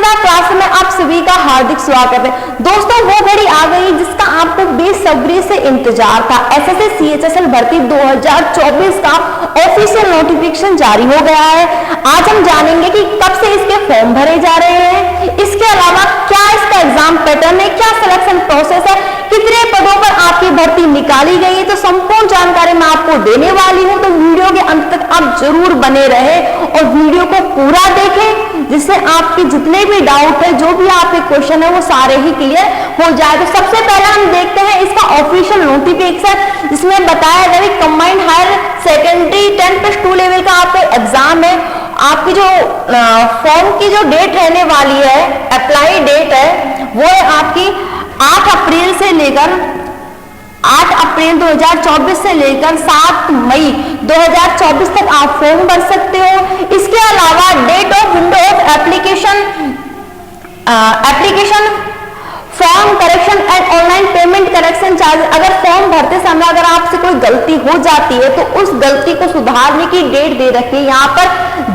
नमस्कार क्लास में आप सभी का हार्दिक स्वागत है। दोस्तों वो घड़ी आ गई जिसका आपको बेसब्री से इंतजार था। एसएससी सीएचएसएल भर्ती 2024 का ऑफिशियल नोटिफिकेशन जारी हो गया है। आज हम जानेंगे कि कब से इसके फॉर्म भरे जा रहे हैं, इसके अलावा क्या इसका एग्जाम पैटर्न है, क्या सिलेक्शन प्रोसेस है, कितने पदों पर आपकी भर्ती निकाली गई है, तो संपूर्ण जानकारी मैं आपको देने वाली हूं। तो वीडियो के अंत तक आप जरूर बने रहे और वीडियो को पूरा देखें, जिससे आपके जितने भी डाउट है, जो भी आपके क्वेश्चन है, वो सारे ही क्लियर हो जाए। तो सबसे पहले हम देखते हैं इसका ऑफिशियल नोटिफिकेशन, जिसमें बताया गया कि कंबाइंड हायर सेकेंडरी 10+2 लेवल का आपका एग्जाम है। आपकी जो फॉर्म की जो डेट रहने वाली है, अप्लाई डेट है, वो है आपकी 8 अप्रैल 2024 से लेकर 7 मई 2024 तक आप फॉर्म भर सकते हो। इसके अलावा date of window of application form correction and online payment correction charge. अगर फॉर्म भरते समय अगर आपसे कोई गलती हो जाती है तो उस गलती को सुधारने की डेट दे रखी है यहाँ पर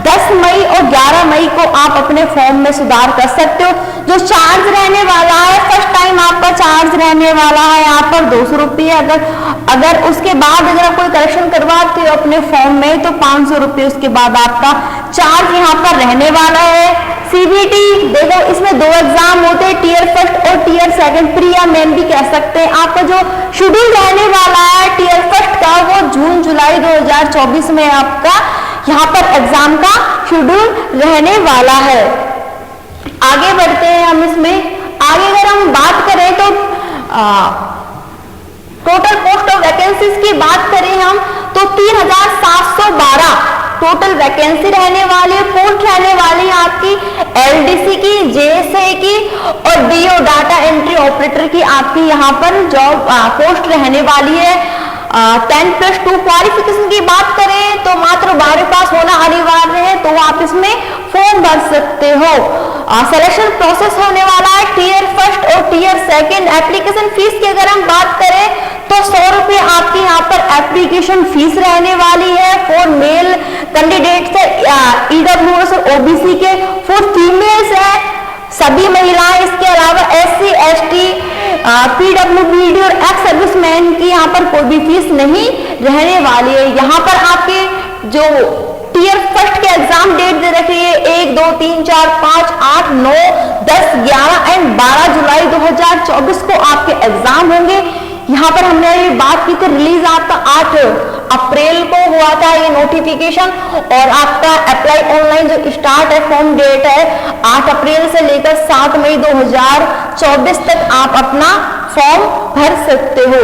10 मई और 11 मई को आप अपने फॉर्म में सुधार कर सकते हो। जो चार्ज रहने वाला है, फर्स्ट टाइम आपका चार्ज रहने वाला है यहाँ पर 200 रुपये। अगर उसके बाद अगर आप कोई करेक्शन करवाते हो अपने फॉर्म में तो 500 रुपये उसके बाद आपका चार्ज यहाँ पर रहने वाला है। सीबीटी देखो, इसमें 2 एग्जाम होते हैं, टीयर फर्स्ट और टीयर सेकंड, प्री या मेन भी कह सकते हैं। आपका जो शेड्यूल रहने वाला है टीयर फर्स्ट का, वो जून जुलाई 2024 में आपका यहाँ पर एग्जाम का शेड्यूल रहने वाला है। आगे बढ़ते हैं हम इसमें। आगे अगर हम बात करें तो टोटल पोस्ट ऑफ वैकेंसीज की बात करें हम तो 3712 टोटल वैकेंसी रहने वाली है। पोस्ट रहने वाली है आपकी एलडीसी की, जेएसए की और डीओ डाटा एंट्री ऑपरेटर की आपकी यहाँ पर जॉब पोस्ट रहने वाली है। 10+2 क्वालिफिकेशन की बात करें तो मात्र 12वीं पास होना अनिवार्य है, तो आप इसमें फॉर्म भर सकते हो। सिलेक्शन प्रोसेस होने वाला है टीयर फर्स्ट और टीयर सेकंड। एप्लीकेशन फीस की अगर हम बात करें तो 100 रुपये आपकी यहाँ पर एप्लीकेशन फीस रहने वाली है फॉर मेल कैंडिडेट्स है, ईडब्ल्यूएस और ओबीसी के। फॉर फीमेल्स है सभी महिलाएं। इसके अलावा एससी, एसटी, पीडब्ल्यूबीडी और एक्स सर्विसमैन की यहाँ पर कोई भी फीस नहीं रहने वाली है। यहाँ पर आपके जो टीयर फर्स्ट के एग्जाम डेट दे रखी है 1, 2, 3, 4, 5, 8, 9, 10, 11 एंड 12 जुलाई 2024 को आपके एग्जाम होंगे। यहाँ पर हमने ये बात की थी, रिलीज आपका 8 अप्रैल को हुआ था ये नोटिफिकेशन, और आपका अप्लाई ऑनलाइन जो स्टार्ट है फॉर्म डेट है 8 अप्रैल से लेकर 7 मई 2024 तक आप अपना फॉर्म भर सकते हो।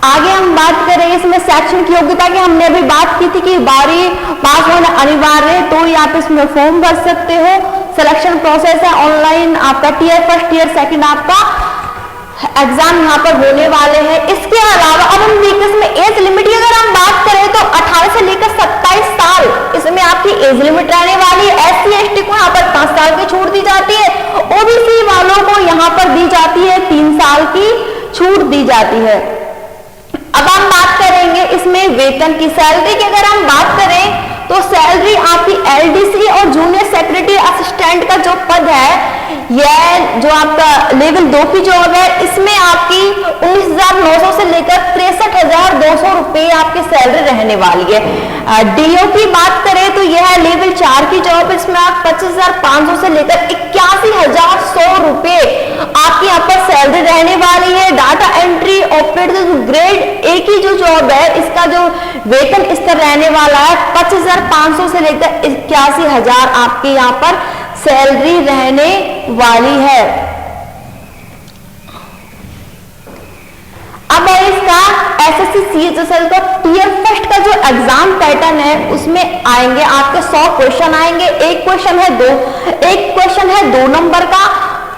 आगे हम बात करें इसमें शैक्षणिक योग्यता की। हमने अभी बात की थी कि 12वीं पास होना अनिवार्य है, तो आप इसमें फॉर्म भर सकते हो। सिलेक्शन प्रोसेस है ऑनलाइन, आपका टीयर फर्स्ट टीयर सेकंड आपका एग्जाम यहाँ पर होने वाले हैं। इसके अलावा अब हम देखते हैं इसमें एज लिमिट की अगर हम बात करें तो 18 से लेकर 27 साल इसमें आपकी एज लिमिट रहने वाली है। एससी एसटी को यहाँ पर 5 साल की छूट दी जाती है, ओबीसी वालों को यहाँ पर दी जाती है 3 साल की छूट दी जाती है। अब हम बात करेंगे इसमें वेतन की। सैलरी की अगर हम बात करें तो सैलरी आपकी एलडीसी और जूनियर सेक्रेटरी असिस्टेंट का जो पद है, यह जो आपका लेवल 2 की जॉब है, इसमें आपकी 19,900 से लेकर 63,200 रुपये आपकी सैलरी रहने वाली है। डीओ की बात करें तो यह है लेवल 4 की जॉब, इसमें आप 25,500 से लेकर 81,100 रुपये आपकी यहाँ पर सैलरी रहने वाली है। Data entry operator grade A की जो जॉब है, इसका जो वेतन स्तर रहने वाला है 25,500 से लेकर 81,000 आपके यहाँ पर सैलरी रहने वाली है। अब है इसका एसएससी सीएचएसएल का टीयर फर्स्ट का जो एग्जाम पैटर्न है, उसमें आएंगे आपके 100 क्वेश्चन आएंगे। एक क्वेश्चन है 2 नंबर का,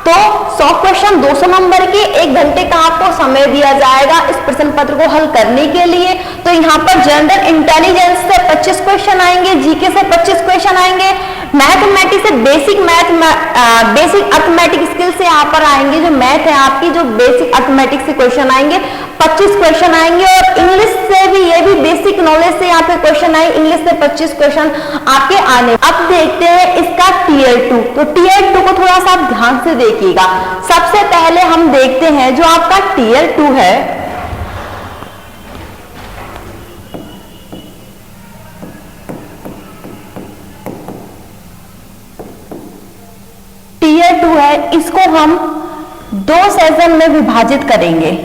तो 100 क्वेश्चन 200 नंबर के 1 घंटे का आपको समय दिया जाएगा इस प्रश्न पत्र को हल करने के लिए। तो यहाँ पर जनरल इंटेलिजेंस से 25 क्वेश्चन आएंगे, जीके से 25 क्वेश्चन आएंगे, मैथमेटिक्स से बेसिक अर्थमेटिक स्किल से यहाँ पर आएंगे, जो मैथ है आपकी जो बेसिक अर्थमेटिक्स से क्वेश्चन आएंगे 25 क्वेश्चन आएंगे, और इंग्लिश से भी ये भी बेसिक नॉलेज से आपके क्वेश्चन आए, इंग्लिश से 25 क्वेश्चन आपके आने। अब देखते हैं इसका टीयर 2। तो टीयर 2 को थोड़ा सा आप ध्यान से देखिएगा। सबसे पहले हम देखते हैं जो आपका टीयर 2 है, टीयर 2 है, इसको हम 2 सेशन में विभाजित करेंगे।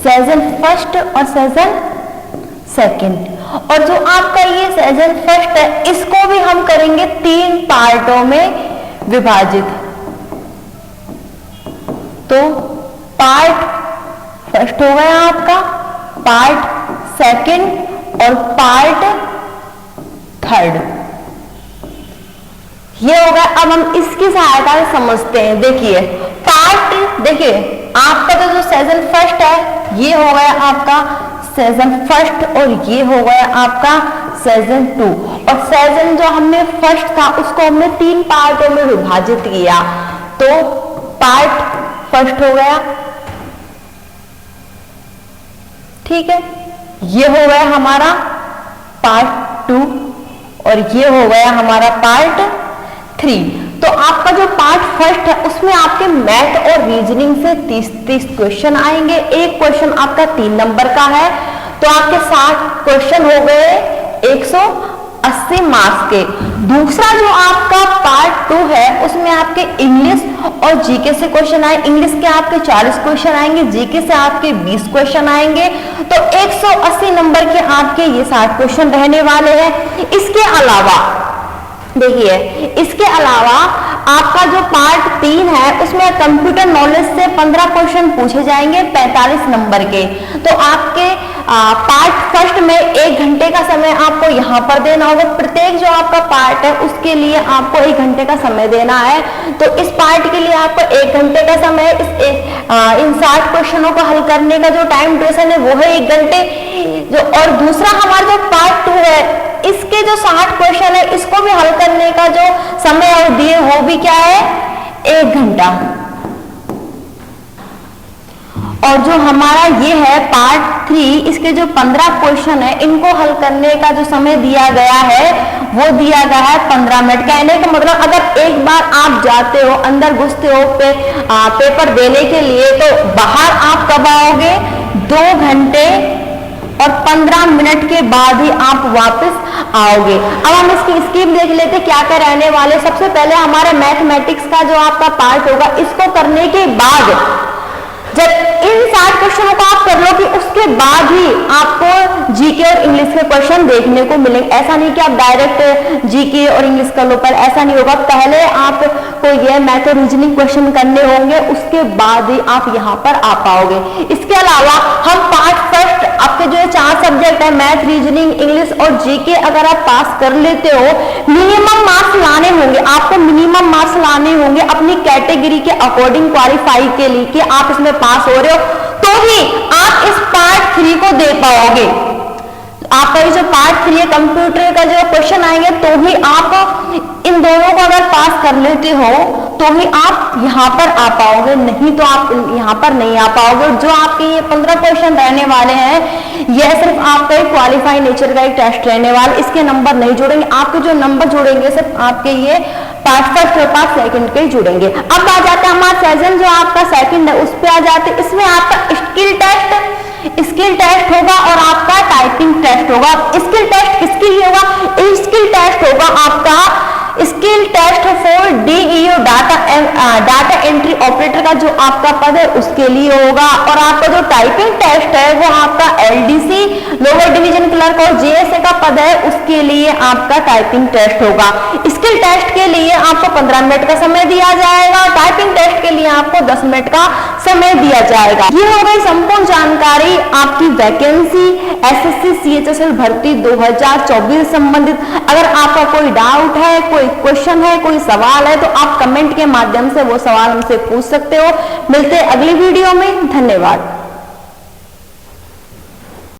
सेशन फर्स्ट और सेशन सेकंड। और जो आपका ये सेशन फर्स्ट है, इसको भी हम करेंगे 3 पार्टों में विभाजित। तो पार्ट फर्स्ट हो गया आपका, पार्ट सेकंड और पार्ट थर्ड, ये हो गया। अब हम इसकी सहायता से समझते हैं। देखिए पार्ट, देखिए आपका जो सेशन फर्स्ट है ये हो गया आपका सेशन फर्स्ट और ये हो गया आपका सेशन 2। और सेशन जो हमने फर्स्ट था उसको हमने 3 पार्टों में विभाजित किया। तो पार्ट फर्स्ट हो गया, ठीक है, ये हो गया हमारा पार्ट 2 और ये हो गया हमारा पार्ट 3। तो आपका जो पार्ट फर्स्ट है उसमें आपके मैथ और रीजनिंग से 30 क्वेश्चन आएंगे। एक क्वेश्चन आपका 3 नंबर का है, तो आपके 60 क्वेश्चन हो गए 180 मार्क्स के। दूसरा जो आपका पार्ट 2 है उसमें आपके इंग्लिश और जीके से क्वेश्चन आए। इंग्लिश के आपके 40 क्वेश्चन आएंगे, जीके से आपके 20 क्वेश्चन आएंगे। तो 180 नंबर के आपके ये 60 क्वेश्चन रहने वाले हैं। इसके अलावा देखिए, इसके अलावा आपका जो पार्ट 3 है उसमें कंप्यूटर नॉलेज से 15 क्वेश्चन पूछे जाएंगे 45 नंबर के। तो आपके पार्ट फर्स्ट में 1 घंटे का समय आपको यहाँ पर देना होगा। प्रत्येक जो आपका पार्ट है उसके लिए आपको 1 घंटे का समय देना है। तो इस पार्ट के लिए आपको 1 घंटे का समय, इन 60 क्वेश्चनों को हल करने का जो टाइम ड्यूरेशन है वो है 1 घंटे। जो और दूसरा हमारा जो पार्ट 2 है इसके जो 60 क्वेश्चन है इसको भी हल करने का जो समय और दिए वो भी क्या है, 1 घंटा। और जो हमारा ये है पार्ट 3, इसके जो 15 क्वेश्चन है इनको हल करने का जो समय दिया गया है वो दिया गया है 15 मिनट। कहने का मतलब अगर एक बार आप जाते हो, अंदर घुसते हो पेपर देने के लिए, तो बाहर आप कब आओगे, 2 घंटे और 15 मिनट के बाद ही आप वापस आओगे। अब हम इसकी स्कीम देख लेते क्या क्या रहने वाले। सबसे पहले हमारे मैथमेटिक्स का जो आपका पार्ट होगा, इसको करने के बाद जब इन 60 क्वेश्चनों को आप कर लो कि उसके बाद ही आपको जीके और इंग्लिश के क्वेश्चन देखने को मिलेंगे। ऐसा नहीं कि आप डायरेक्ट जीके और इंग्लिश कर लो, पर ऐसा नहीं होगा। पहले आपको ये मैथ और रीजनिंग क्वेश्चन करने होंगे, उसके बाद ही आप यहाँ पर आ पाओगे। इसके अलावा हम पार्ट फर्स्ट आपके जो 4 सब्जेक्ट है, मैथ, रीजनिंग, इंग्लिश और जीके, अगर आप पास कर लेते हो, मिनिमम मार्क्स लाने होंगे आपको, मिनिमम मार्क्स लाने होंगे अपनी कैटेगरी के अकॉर्डिंग क्वालिफाई के लिए कि आप इसमें पास हो रहे हो, तो ही आप इस पार्ट 3 को दे पाओगे। आपका ये जो पार्ट 3 है कंप्यूटर का जो क्वेश्चन आएंगे, तो ही आप इन दोनों को अगर पास कर लेते हो तो ही आप यहाँ पर आ पाओगे, नहीं तो आप यहाँ पर नहीं आ पाओगे। जो आपके ये 15 क्वेश्चन रहने वाले हैं, यह सिर्फ आपका एक क्वालिफाई नेचर का एक टेस्ट रहने वाला, इसके नंबर नहीं जुड़ेंगे। आपके जो नंबर जुड़ेंगे सिर्फ आपके ये पार्ट फर्स्ट और पार्ट सेकंड के ही जुड़ेंगे। अब आ जाते हैं हमारा सेशन जो आपका सेकंड है उस पर आ जाते हैं। इसमें आपका स्किल टेस्ट होगा और आपका टाइपिंग टेस्ट होगा। स्किल टेस्ट किसके लिए होगा, स्किल टेस्ट होगा आपका skill test for DEO data entry operator का जो आपका पद है उसके लिए होगा। और आपका जो टाइपिंग टेस्ट है वो आपका एलडीसी लोअर डिवीजन क्लर्क और जेएसए का पद है उसके लिए आपका टाइपिंग टेस्ट होगा। स्किल टेस्ट के लिए आपको 15 मिनट का समय दिया जाएगा, टाइपिंग टेस्ट के लिए आपको 10 मिनट का समय दिया जाएगा। ये हो गई संपूर्ण जानकारी आपकी वैकेंसी एसएससी सीएचएसएल भर्ती 2024 संबंधित। अगर आपका कोई डाउट है, कोई क्वेश्चन है, कोई सवाल है, तो आप कमेंट के माध्यम से वो सवाल हमसे पूछ सकते हो। मिलते हैं अगली वीडियो में। धन्यवाद।